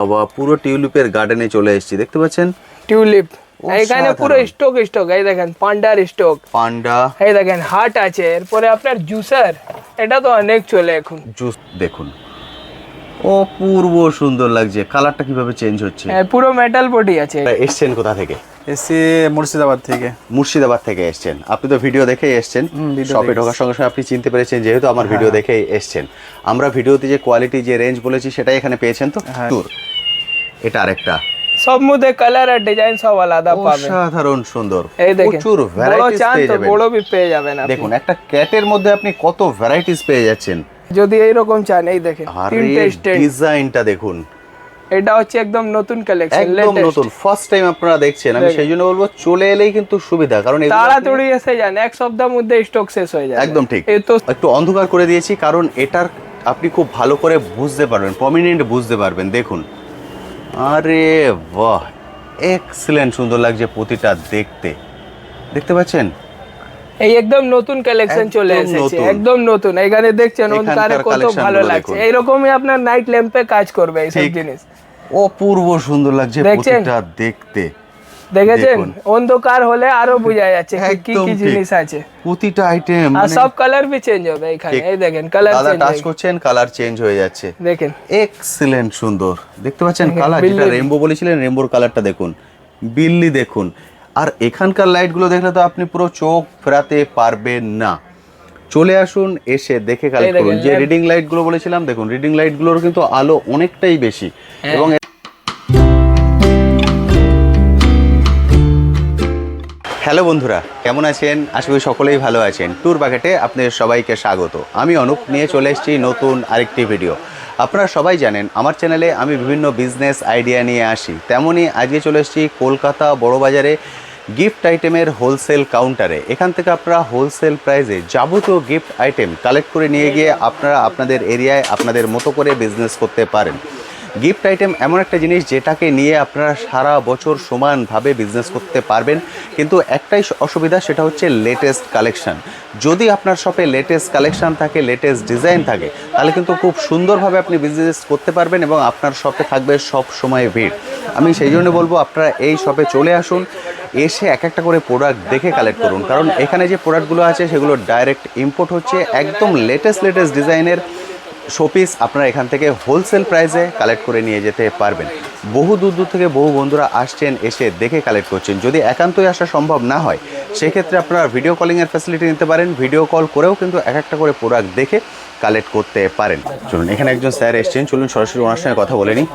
বাবা পুরো টিউলিপের গার্ডেনে চলে এসেছি, দেখতে পাচ্ছেন টিউলিপ এখানে পুরো স্টক এই দেখেন পান্ডার স্টক, পান্ডা এই দেখেন হাট আছে, এরপরে আপনার জুসার, এটা তো অনেক চলে এখন। জুস দেখুন, অপূর্ব সুন্দর লাগছে। কালারটা কিভাবে চেঞ্জ হচ্ছে। পুরো মেটাল বডি আছে। এসছেন কোথা থেকে? এসছি মুর্শিদাবাদ থেকে। মুর্শিদাবাদ থেকে এসছেন। আপনি তো ভিডিও দেখেই এসছেন, শপে ঢোকার সঙ্গে সঙ্গে আপনি চিনতে পেরেছেন যেহেতু আমার ভিডিও দেখেই এসছেন। আমরা ভিডিওতে যে কোয়ালিটি যে রেঞ্জ বলেছি সেটাই এখানে পেয়েছেন তো। এটা আরেকটা, সব মধ্যে কালার আর ডিজাইন সব আলাদা পাবেন, অসাধারণ সুন্দর। এই দেখেন প্রচুর ভ্যারাইটিস পেয়ে যাবেন, বড় भी পেয়ে যাবেন আপনি। দেখুন একটা ক্যাটের মধ্যে আপনি কত ভ্যারাইটিস পেয়ে যাচ্ছেন। যদি এইরকম চান এই দেখেন তিনটে স্টেজ, ডিজাইনটা দেখুন, এটা হচ্ছে একদম নতুন কালেকশন, একদম নতুন, ফার্স্ট টাইম আপনারা দেখছেন। আমি সেই জন্য বলবো চলে এলেই কিন্তু সুবিধা, কারণ তাড়াতাড়ি এসে যান, এক সপ্তাহের মধ্যে স্টক শেষ হয়ে যায়। একদম ঠিক। এই তো একটু অন্ধকার করে দিয়েছি কারণ এটার আপনি খুব ভালো করে বুঝতে পারবেন, প্রমিনেন্ট বুঝতে পারবেন। দেখুন, আরে বাহ, এক্সিলেন্ট সুন্দর লাগছে প্রতিটা দেখতে, দেখতে পাচ্ছেন। এই একদম নতুন কালেকশন চলে এসেছে, একদম নতুন। এখানে দেখছেন অন্ধকারে কত ভালো লাগছে, এইরকমই আপনার নাইট ল্যাম্পে কাজ করবে এইসব জিনিস। অপূর্ব সুন্দর লাগছে প্রতিটা দেখতে, দেখেছেন অন্ধকার হলে আরো বোঝা যাচ্ছে কি কি জিনিস আছে। প্রতিটা আইটেম আর সব কালার भी চেঞ্জ হবে এখানে, এই দেখেন কালার চেঞ্জ, দাদা টাচ করছেন কালার চেঞ্জ হয়ে যাচ্ছে, দেখেন এক্সিলেন্ট সুন্দর। দেখতে পাচ্ছেন কালার, যেটা রেইনবো বলেছিলেন রেইনবোর কালারটা দেখুন, বিল্লি দেখুন। আর এখানকার লাইটগুলো দেখলে তো আপনি পুরো চোখ ফেরাতে পারবেন না। চলে আসুন, এসে দেখে কালেক্ট করুন। যে রিডিং লাইটগুলো বলেছিলাম দেখুন, রিডিং লাইটগুলোর কিন্তু আলো অনেকটাই বেশি। এবং হ্যালো বন্ধুরা, কেমন আছেন? আশা করি সকলেই ভালো আছেন। ট্যুর বাকেটে আপনাদের সবাইকে স্বাগত। আমি অনুপ নিয়ে চলে এসেছি নতুন আরেকটি ভিডিও। আপনারা সবাই জানেন আমার চ্যানেলে আমি বিভিন্ন বিজনেস আইডিয়া নিয়ে আসি, তেমনই আজকে চলে এসেছি কলকাতা বড়বাজারে গিফট আইটেমের হোলসেল কাউন্টারে। এখান থেকে আপনারা হোলসেল প্রাইসে যাবতীয় গিফট আইটেম কালেক্ট করে নিয়ে গিয়ে আপনারা আপনাদের এরিয়ায় আপনাদের মতো করে বিজনেস করতে পারেন। গিফট আইটেম এমন একটা জিনিস যেটাকে নিয়ে আপনারা সারা বছর সমানভাবে বিজনেস করতে পারবেন, কিন্তু একটাই অসুবিধা, সেটা হচ্ছে লেটেস্ট কালেকশান। যদি আপনার শপে লেটেস্ট কালেকশান থাকে, লেটেস্ট ডিজাইন থাকে, তাহলে কিন্তু খুব সুন্দরভাবে আপনি বিজনেস করতে পারবেন এবং আপনার শপে থাকবে সব সময় ভিড়। আমি সেই জন্য বলবো আপনারা এই শপে চলে আসুন, এসে এক একটা করে প্রোডাক্ট দেখে কালেক্ট করুন, কারণ এখানে যে প্রোডাক্টগুলো আছে সেগুলো ডাইরেক্ট ইম্পোর্ট হচ্ছে, একদম লেটেস্ট ডিজাইনের শোপিস আপনারা এখান থেকে হোলসেল প্রাইসে কালেক্ট করে নিয়ে যেতে পারবেন। বহু দূর দূর থেকে বহু বন্ধুরা আসছেন, এসে দেখে কালেক্ট করছেন। যদি একান্তই আসা সম্ভব না হয় সেক্ষেত্রে আপনারা ভিডিও কলিংয়ের ফ্যাসিলিটি নিতে পারেন, ভিডিও কল করেও কিন্তু এক একটা করে প্রোডাক্ট দেখে কালেক্ট করতে পারেন। চলুন, এখানে একজন স্যার এসছেন, চলুন সরাসরি ওনার সঙ্গে কথা বলে নিই।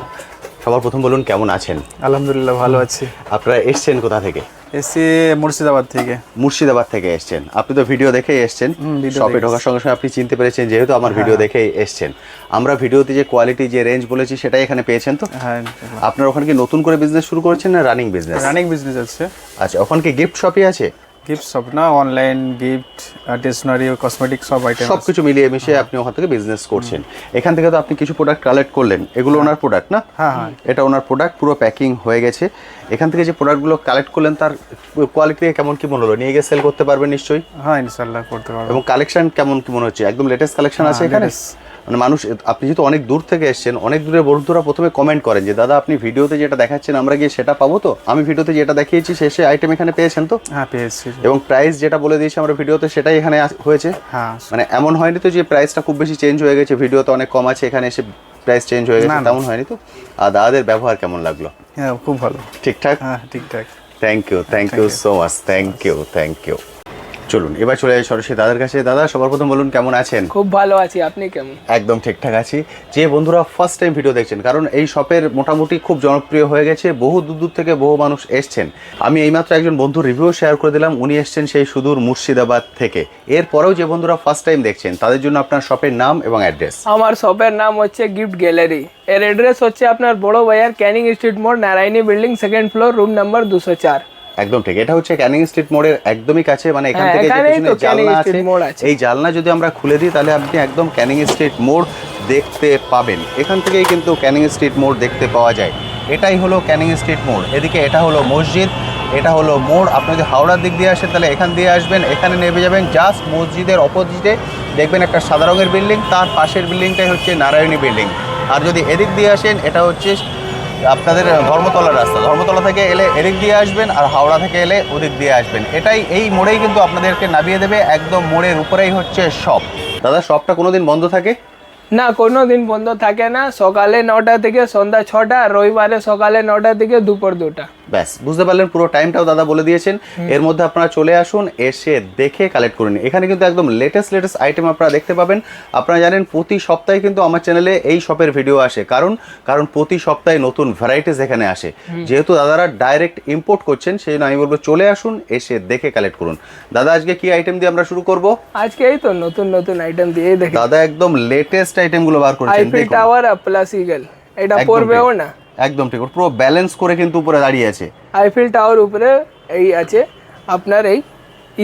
সবার প্রথম বলুন কেমন আছেন? আলহামদুলিল্লাহ ভালো আছি। আপনারা এসছেন কোথা থেকে? এসছি মুর্শিদাবাদ থেকে। মুর্শিদাবাদ থেকে এসছেন। আপনি তো ভিডিও দেখেই এসছেন, শপে ঢোকার সঙ্গে সঙ্গে আপনি চিনতে পেরেছেন যেহেতু আমার ভিডিও দেখেই এসছেন। আমরা ভিডিওতে যে কোয়ালিটি যে রেঞ্জ বলেছি সেটাই এখানে পেয়েছেন তো। হ্যাঁ। আপনার ওখানে কি নতুন করে বিজনেস শুরু করেছেন না রানিং বিজনেস? রানিং বিজনেস আছে। আচ্ছা, ওখানে কি গিফট শপই আছে? গিফট শপ না, অনলাইন গিফট, স্টেশনারি ও কসমেটিক সব আইটেম, সব কিছু মিলিয়ে মিশিয়ে আপনি ওখান থেকে বিজনেস করছেন। এখান থেকে তো আপনি কিছু প্রোডাক্ট কালেক্ট করলেন, এগুলো ওনার প্রোডাক্ট না? হ্যাঁ, এটা ওনার প্রোডাক্ট, পুরো প্যাকিং হয়ে গেছে। এখান থেকে যে প্রোডাক্টগুলো কালেক্ট করলেন তার কোয়ালিটি কেমন কি মনে হলো? নিয়ে গিয়ে সেল করতে পারবেন নিশ্চয়ই? হ্যাঁ ইনশাআল্লাহ করতে পারবো। এবং কালেকশন কেমন কি মনে হচ্ছে? একদম লেটেস্ট কালেকশন আছে এখানে। মানে মানুষ, আপনি যেহেতু অনেক দূর থেকে এসেছেন, অনেক দূরের বন্ধুরা প্রথমে কমেন্ট করেন যে দাদা আপনি ভিডিওতে যেটা দেখাচ্ছেন আমরা গিয়ে সেটা পাবো তো? আমি ভিডিওতে যেটা দেখিয়েছি শেষে আইটেম এখানে পেয়েছেন তো? হ্যাঁ পেয়েছি। এবং প্রাইস যেটা বলে দিয়েছি আমরা ভিডিওতে সেটাই এখানে হয়েছে? হ্যাঁ। মানে এমন হয়নি তো যে প্রাইসটা খুব বেশি চেঞ্জ হয়ে গেছে, ভিডিওতে অনেক কম আছে এখানে এসে প্রাইস চেঞ্জ হয়ে গেছে, তেমন হয়নি তো? আর দাদাদের ব্যবহার কেমন লাগলো? হ্যাঁ খুব ভালো। ঠিকঠাক? হ্যাঁ ঠিকঠাক। Thank you so much, thank you. চলুন এবার চলে যাই সরাসরি দাদার কাছে। দাদা সবার প্রথম বলুন কেমন আছেন? খুব ভালো আছি, আপনি কেমন? একদম ঠিকঠাক আছি। যে বন্ধুরা ফার্স্ট টাইম ভিডিও দেখছেন, কারণ এই শপের মোটামুটি খুব জনপ্রিয় হয়ে গেছে, বহু দূর দূর থেকে বহু মানুষ এসছেন। আমি এইমাত্র একজন বন্ধুর রিভিউ শেয়ার করে দিলাম, উনি এসছেন সেই সুদূর মুর্শিদাবাদ থেকে। এরপরেও যে বন্ধুরা ফার্স্ট টাইম দেখছেন তাদের জন্য আপনার শপের নাম এবং অ্যাড্রেস। আমার শপের নাম হচ্ছে গিফট গ্যালারি, এর অ্যাড্রেস হচ্ছে আপনার বড় বাজার ক্যানিং স্ট্রিট মোড়, Narayani building, second floor, room number 204। একদম ঠিক, এটা হচ্ছে ক্যানিং স্ট্রিট মোড়ের একদমই কাছে। মানে এখান থেকে যে পিছনে জানলা আছে, এই জানলা যদি আমরা খুলে দিই তাহলে আপনি একদম ক্যানিং স্ট্রিট মোড় দেখতে পাবেন। এখান থেকেই কিন্তু ক্যানিং স্ট্রিট মোড় দেখতে পাওয়া যায়। এটাই হলো ক্যানিং স্ট্রিট মোড়। এদিকে এটা হলো মসজিদ, এটা হলো মোড়। আপনি যদি হাওড়ার দিক দিয়ে আসেন তাহলে এখান দিয়ে আসবেন, এখানে নেমে যাবেন, জাস্ট মসজিদের অপোজিটে দেখবেন একটা সাদা রঙের বিল্ডিং, তার পাশের বিল্ডিংটাই হচ্ছে নারায়ণী বিল্ডিং। আর যদি এদিক দিয়ে আসেন এটা হচ্ছে আপনাদের ধর্মতলার রাস্তা, ধর্মতলা থেকে এলে এদিক দিয়ে আসবেন, আর হাওড়া থেকে এলে ওদিক দিয়ে আসবেন। এটাই এই মোড়েই কিন্তু আপনাদেরকে নামিয়ে দেবে, একদম মোড়ের উপরেই হচ্ছে শপ। দাদা শপটা কোনোদিন বন্ধ থাকে? না, কোনো দিন বন্ধ থাকে না। সকালে 9টা থেকে সন্ধ্যা 6টা, আর রবিবারে সকালে 9টা থেকে দুপুর 2টা। ব্যাস, বুঝতে পারলেন, পুরো টাইমটাও দাদা বলে দিয়েছেন। এর মধ্যে আপনারা চলে আসুন, এসে দেখে কালেক্ট করুন। এখানে কিন্তু একদম লেটেস্ট আইটেম আপনারা দেখতে পাবেন। আপনারা জানেন প্রতি সপ্তাহে কিন্তু আমার চ্যানেলে এই শপের ভিডিও আসে, কারণ প্রতি সপ্তাহে নতুন ভ্যারাইটিস এখানে আসে। যেহেতু দাদারা ডাইরেক্ট ইম্পোর্ট করছেন, সেই জন্য আমি বলবো চলে আসুন, এসে দেখে কালেক্ট করুন। দাদা আজকে কি আইটেম দিয়ে আমরা শুরু করব? আজকে এই তো নতুন আইটেম দিয়ে দেখেন। দাদা একদম লেটেস্ট আইটেমগুলো বার করেছেন। আইফেল টাওয়ার আর প্লাস ইগল, এটা পড়বেও না। একদম ঠিক, পুরো ব্যালেন্স করে কিন্তু উপরে দাঁড়িয়ে আছে। আইফেল টাওয়ার উপরে এই আছে আপনার এই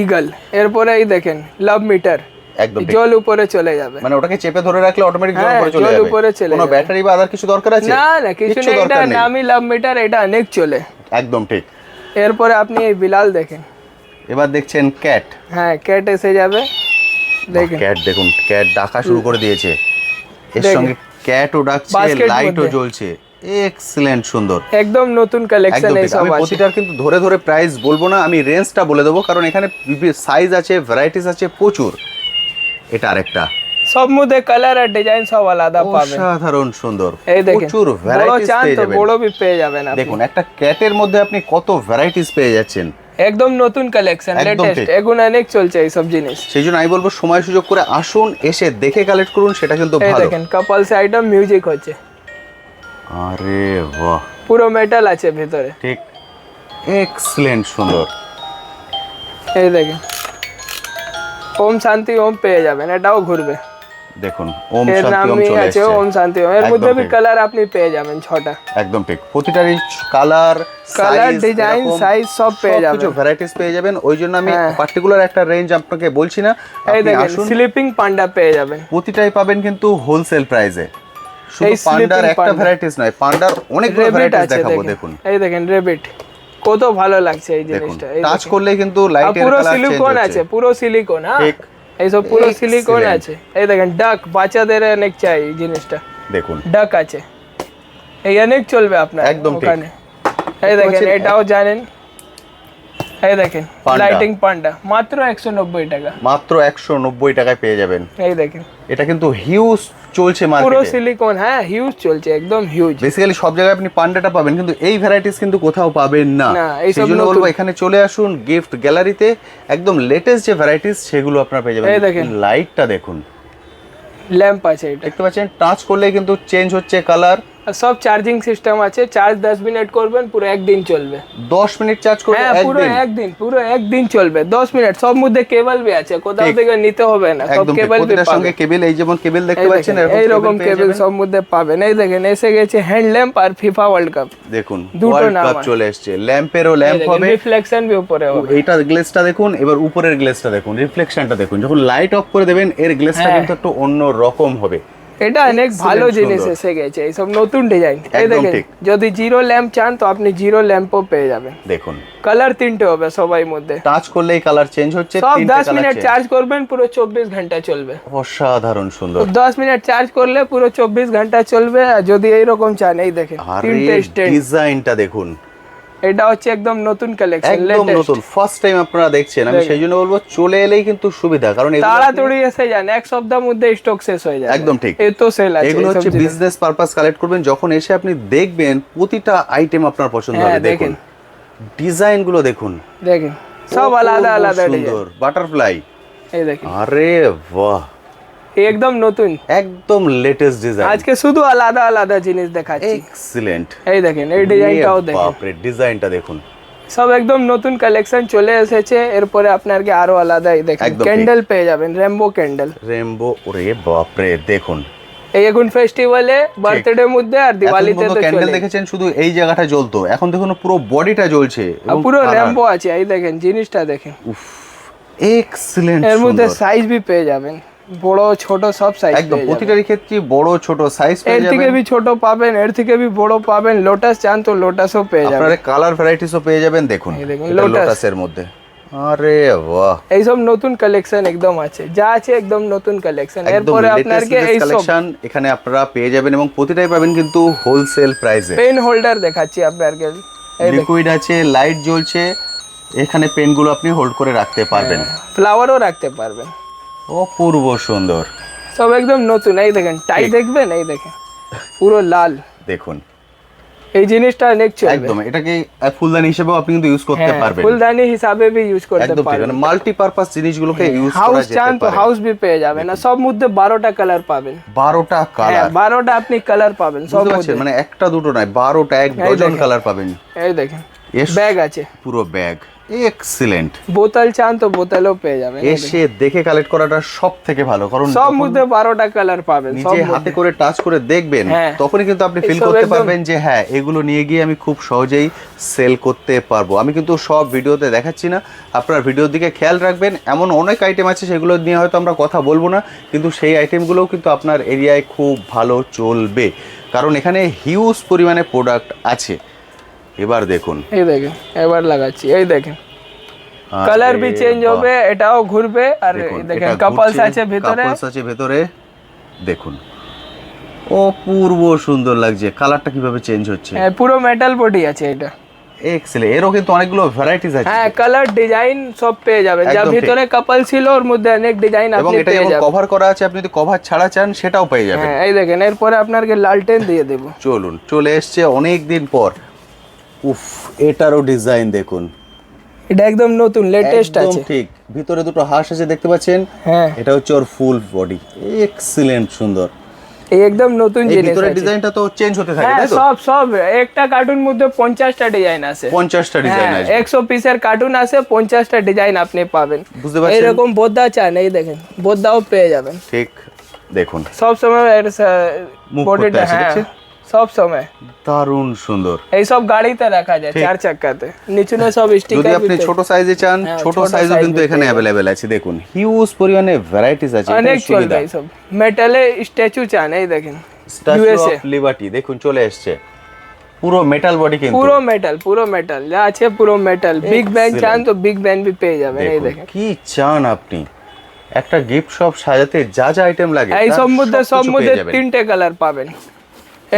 ইগল, এরপরে এই দেখেন লাভ মিটার, একদম ঠিক। জল উপরে চলে যাবে, মানে ওটাকে চেপে ধরে রাখলে অটোমেটিক জল হ্যাঁ, উপরে চলে জল যাবে। উপরে চলে কোনো যাবে। ব্যাটারি বা আদার কিছু দরকার আছে? না না, কিছু নেই। এটা দরকার নেই। নামি লাভ মিটার, এটা অনেক চলে। একদম ঠিক। এরপরে আপনি এই বিলাল দেখেন। এবার দেখছেন ক্যাট। হ্যাঁ, ক্যাট এসে যাবে, দেখেন। ক্যাট দেখুন, ক্যাট ডাকা শুরু করে দিয়েছে। এর দেখেন। সঙ্গে ক্যাটও ডাকছে, Basket লাইটও মধ্যে। জ্বলছে। এক্সিলেন্ট, সুন্দর। একদম নতুন কালেকশন একদম এই ঠিক। সব আমি আছে। প্রতিটার কিন্তু ধরে প্রাইস বলবো না, আমি রেঞ্জটা বলে দেবো, কারণ এখানে সাইজ আছে, ভ্যারাইটিস আছে প্রচুর। এটা আরেকটা, সব মধ্যে কালার আর ডিজাইন সব আলাদা পাবেন। অসাধারণ সুন্দর, এই দেখেন, প্রচুর বড় ভ্যারাইটিস চান পেয়ে তো যাবেন। বড় বি পেয়ে যাবেন আপনি। দেখুন একটা ক্যাটের মধ্যে আপনি কত ভ্যারাইটিস পেয়ে যাচ্ছেন। একদম নতুন কালেকশন, একদম লেটেস্ট, ঠিক। এখন অনেক চলছে এই সব জিনিস। সেই জন্য আমি বলবো সময় সুযোগ করে আসুন, এসে দেখে কালেক্ট করুন, সেটা কিন্তু এই ভালো। দেখেন কাপলস আইটেম, মিউজিক হচ্ছে, আরে বাহ, পুরো মেটাল আছে ভিতরে। ঠিক, এক্সিলেন্ট সুন্দর। এই দেখেন ওম শান্তি ওম পেয়ে যাবেন, এটাও ঘুরবে। দেখুন ওম এর শান্তি ওম নামই চলে আছে এসেছে। ওম শান্তি ওম। এর একদম মধ্যে বি ঠিক। কালার আপনি পেয়ে যাবেন 6টা। একদম ঠিক, প্রতিটারই কালার, ডিজাইন, সাইজ সব পেয়ে যাবেন। কিছু ভ্যারাইটিস পেয়ে যাবেন। ওই জন্য আমি হ্যাঁ। পার্টিকুলার একটা রেঞ্জ আপনাকে বলছি না, এই আপনি দেখেন আসুন, স্লিপিং পান্ডা পেয়ে যাবেন। প্রতিটাই পাবেন কিন্তু হোলসেল প্রাইসে। শুধু এই পান্ডার sleeping একটা panda। ভ্যারাইটিস নয়, পান্ডার অনেকগুলো রেবিট ভ্যারাইটিস আছে দেখাবো। দেখেন, দেখুন এই দেখেন রেবিট, কত ভালো লাগছে এই দেখুন, জিনিসটা। এই টাচ দেখেন। করলেই কিন্তু আর লাইটের পুরো কালার চেঞ্জ সিলিকন হচ্ছে। আছে, পুরো সিলিকন। হ্যাঁ, ঠিক। এই সব পুরো Excellent। সিলিকন আছে। এই দেখেন ডাক, বাচ্চাদের অনেক চাই এই জিনিসটা। দেখুন ডাক আছে, এই অনেক চলবে আপনার একদম ঠিক। ওখানে। এই দেখেন পাচ্ছেন, এটাও জানেন। এই দেখেন পান্ডা। লাইটিং পান্ডা, মাত্র 190 টাকা। মাত্র 190 টাকায় পেয়ে যাবেন। এই দেখেন এটা কিন্তু হিউজ চলছে পুরো মার্কেটে। সিলিকন, হ্যাঁ হিউজ চলছে, একদম হিউজ। বেসিক্যালি সব জায়গায় আপনি পান্ডাটা পাবেন, কিন্তু এই ভ্যারাইটিস কিন্তু কোথাও পাবেন না। না, এইসব সেই জন্য নতুন। বলবো এখানে চলে আসুন গিফট গ্যালারিতে, একদম লেটেস্ট যে ভ্যারাইটিস সেগুলো আপনারা পেয়ে যাবেন। এই দেখেন। লাইটটা দেখুন, ল্যাম্প আছে এটা, দেখতে পাচ্ছেন, টাচ করলেই কিন্তু চেঞ্জ হচ্ছে কালার। আর সব চার্জিং সিস্টেম আছে। চার্জ 10 মিনিট করবেন, পুরো একদিন চলবে। 10 মিনিট চার্জ করলে হ্যাঁ, পুরো একদিন। পুরো একদিন চলবে, 10 মিনিট। সব মধ্যে কেবল বি আছে, কোথাও ঠিক। থেকে নিতে হবে না, সব একদম ঠিক, কেবল বি প্রতিটার সঙ্গে পাবেন। কেবল, এই যেমন কেবল দেখতে এই পাচ্ছেন, দেখেন, এইরকম পেয়ে কেবল যাবেন। সব মধ্যে পাবেন। এই দেখেন এসে গেছে হ্যান্ড ল্যাম্প আর ফিফা ওয়ার্ল্ড কাপ, দেখুন দুটো ওয়ার্ল্ড নাম কাপ আছে। চলে এসেছে, ল্যাম্পেরও ল্যাম্প হবে, রিফ্লেকশন বি উপরে হবে। এইটা গ্লেসটা দেখুন, এবার উপরের গ্লেসটা দেখুন, রিফ্লেকশনটা দেখুন। যখন লাইট অফ করে দেবেন এর গ্লেসটা হ্যাঁ। কিন্তু একটু অন্য রকম হবে। এটা অনেক ভালো Excellent, জিনিস সুন্দর। এসে গেছে, এইসব নতুন ডিজাইন। এই একদম দেখেন ঠিক। যদি জিরো ল্যাম্প চান তো আপনি জিরো ল্যাম্পও পেয়ে যাবেন। দেখুন কালার 3টে হবে সবাই মধ্যে। টাচ করলেই কালার চেঞ্জ হচ্ছে, সব 3টে 10 কালার মিনিট চেঞ্জ। চার্জ করবেন, পুরো 24 ঘন্টা চলবে। অসাধারণ সুন্দর। 10 মিনিট চার্জ করলে পুরো 24 ঘন্টা চলবে। আর যদি এইরকম চান, এই দেখেন আরে 3টে স্ট্যান্ড। ডিজাইনটা দেখুন, এটা হচ্ছে একদম নতুন কালেকশন, একদম লেটেস্ট। নতুন, ফার্স্ট টাইম আপনারা দেখছেন। আমি দেখেন। সেই জন্য বলবো চলে এলেই কিন্তু সুবিধা, কারণ এগুলো তাড়াতাড়ি এসে যান, এক সপ্তাহের মধ্যে স্টক শেষ হয়ে যায়। একদম ঠিক। এই তো সেল আছে। এগুলো এইসব হচ্ছে জিনিস। বিজনেস পারপাস কালেক্ট করবেন, যখন এসে আপনি দেখবেন প্রতিটা আইটেম আপনার পছন্দ হ্যাঁ, হবে। দেখুন ডিজাইন গুলো দেখুন, দেখেন সব আলাদা আলাদা ডিজাইন। সুন্দর বাটারফ্লাই। এই দেখেন আরে বাহ, এই একদম নতুন, একদম লেটেস্ট ডিজাইন, আজকে শুধু আলাদা আলাদা জিনিস দেখাচ্ছি। এক্সিলেন্ট। এই দেখেন এই ডিজাইনটাও দেখেন, বাপরে ডিজাইনটা দেখুন, সব একদম নতুন কালেকশন চলে এসেছে। এরপরে আপনাকে আরো আলাদা এই দেখেন একদম ঠিক। ক্যান্ডেল পেয়ে যাবেন, রেমবো ক্যান্ডেল। রেমবো, ওরে বাপরে দেখুন। এই এখন ফেস্টিভ্যালে, বার্থডে মধ্যে আর দিওয়ালিতে তো ক্যান্ডেল চলে। দেখেছেন শুধু এই জায়গাটা জ্বলতো, এখন দেখুন পুরো বডিটা জ্বলছে আর এবং পুরো colour। রেমবো আছে, এই দেখেন জিনিসটা দেখেন। উফ, এক্সিলেন্ট। এর মধ্যে সাইজ বি পেয়ে যাবেন, বড় ছোট সব সাইজ একদম পেয়ে যাবেন। প্রতিটারই ক্ষেত্রে বড় ছোট সাইজ এর পেয়ে থেকে যাবেন। বি ছোট পাবেন, এর থেকে বি বড় পাবেন। লোটাস চান তো লোটাসও পেয়ে যাবেন। আপনারা কালার ভ্যারাইটিসও পেয়ে যাবেন। দেখুন এই দেখুন, এটা Lotus। লোটাসের মধ্যে আরে বাহ, এই সব নতুন কালেকশন একদম আছে, যা আছে একদম নতুন কালেকশন। একদম এরপরে আপনাকে লেটেস্ট এই সব কালেকশন এখানে আপনারা পেয়ে যাবেন এবং প্রতিটাই পাবেন কিন্তু হোলসেল প্রাইসে। পেন হোল্ডার দেখাচ্ছি আপনাকে, এই দেখুন লিকুইড আছে, লাইট জ্বলছে, এখানে পেনগুলো আপনি হোল্ড করে রাখতে পারবেন, ফ্লাওয়ারও রাখতে পারবেন, অপূর্ব সুন্দর। সব একদম নতুন। এই দেখেন টাই দেখবেন, এই দেখেন পুরো লাল, দেখুন এই জিনিসটা অনেক চলবে একদম, এটাকে ফুলদানি হিসেবেও আপনি কিন্তু ইউজ করতে পারবেন, ফুলদানি হিসাবে भी ইউজ করতে একদম ঠিক, পারবেন। মানে মাল্টিপারপাস জিনিসগুলোকে ইউজ করা হাউস চান যেতে তো পারে। হাউস भी পেয়ে যাবেন, না সব মধ্যে 12টা কালার পাবেন, 12টা কালার, 12টা আপনি কালার পাবেন সব বুঝতে মধ্যে। পারছেন, মানে একটা দুটো নয়, 12টা, এক ডজন কালার পাবেন। এই দেখেন এস ব্যাগ আছে, পুরো ব্যাগ, এক্সিলেন্ট। বোতল চান তো বোতলও পেয়ে যাবেন, এসে দেখে কালেক্ট করাটা সব থেকে ভালো, কারণ সব যখন মধ্যে 12টা কালার পাবেন সব নিজে হাতে করে টাচ করে দেখবেন, হ্যাঁ। তখনই কিন্তু আপনি ফিল এসব করতে একদম- পারবেন যে হ্যাঁ এগুলো নিয়ে গিয়ে আমি খুব সহজেই সেল করতে পারবো। আমি কিন্তু সব ভিডিওতে দেখাচ্ছি না, আপনার ভিডিওর দিকে খেয়াল রাখবেন, এমন অনেক আইটেম আছে সেগুলো নিয়ে হয়তো আমরা কথা বলবো না, কিন্তু সেই আইটেমগুলোও কিন্তু আপনার এরিয়ায় খুব ভালো চলবে, কারণ এখানে হিউজ পরিমাণে প্রোডাক্ট আছে। এবার দেখুন, এই দেখেন এবার লাগাচ্ছি, এই দেখেন আরে কালার भी চেঞ্জ বাহ। হবে, এটাও ঘুরবে, আর দেখুন, এই দেখেন এটা কাপলস ঘুরছে, আছে ভিতরে, কাপলস আছে ভেতরে, দেখুন অপূর্ব সুন্দর লাগছে, কালারটা কিভাবে চেঞ্জ হচ্ছে, হ্যাঁ পুরো মেটাল বডি আছে এটা, এক্সেলেন্ট। এরও কিন্তু অনেকগুলো ভ্যারাইটিস আছে, হ্যাঁ কালার ডিজাইন সব পেয়ে যাবেন, যা একদম ভিতরে কাপল ছিল ওর মধ্যে অনেক ডিজাইন এবং আপনি এটা পেয়ে যেমন যাবেন। কভার করা আছে, আপনি যদি কভার ছাড়া চান সেটাও পেয়ে যাবেন। হ্যাঁ এই দেখেন এরপরে আপনাকে লালটেন দিয়ে দেব, চলুন, চলে এসছে অনেক দিন পর। উফ, এটারও ডিজাইন দেখুন, এটা একদম নতুন লেটেস্ট একদম আছে, ঠিক, ভিতরে দুটো হাঁস আছে দেখতে পাচ্ছেন, হ্যাঁ এটা হচ্ছে ওর ফুল বডি, এক্সিলেন্ট সুন্দর। এই একদম নতুন এই জিনিস ভিতরের আছে। ডিজাইনটা তো চেঞ্জ হতে থাকে, হ্যাঁ তাই তো? সব সব একটা কার্টুন মধ্যে 50টা ডিজাইন আছে, 50টা ডিজাইন হ্যাঁ, আছে, 100 পিসের কার্টুন আছে, 50টা ডিজাইন আপনি পাবেন। বুঝতে পারছেন? এরকম বোদ্দা চান, এই দেখেন বোদ্দাও পেয়ে যাবেন ঠিক, দেখুন সব সময়, Move বডিটা করতে আসে, হ্যাঁ দেখছেন? সব সময় দারুণ সুন্দর। এই সব গাড়িতে রাখা যায়, ঠিক। 4 চাকাতে, নিচুনে সব যদি স্টিকার, আপনি ছোট সাইজে চান, হ্যাঁ, ছোট ছোট সাইজও size কিন্তু भी এখানে পেয়ে অ্যাভেলেবেল আছে, দেখুন হিউজ পরিমাণে ভ্যারাইটিস আছে, অনেক এটাই সুবিধা। চলবে এই সব। মেটালে স্ট্যাচু চান, এই দেখেন স্ট্যাচু USA অফ লিবার্টি দেখুন চলে এসেছে, পুরো মেটাল বডি কিন্তু, পুরো মেটাল যা আছে পুরো মেটাল। বিগ ব্যান চান তো বিগ ব্যান भी পেয়ে যাবেন, এই দেখুন দেখেন কি চান আপনি, একটা গিফট শপ সাজাতে যা যা আইটেম লাগে এই তার সব মধ্যে সবকিছু পেয়ে যাবেন। 3টে কালার পাবেন।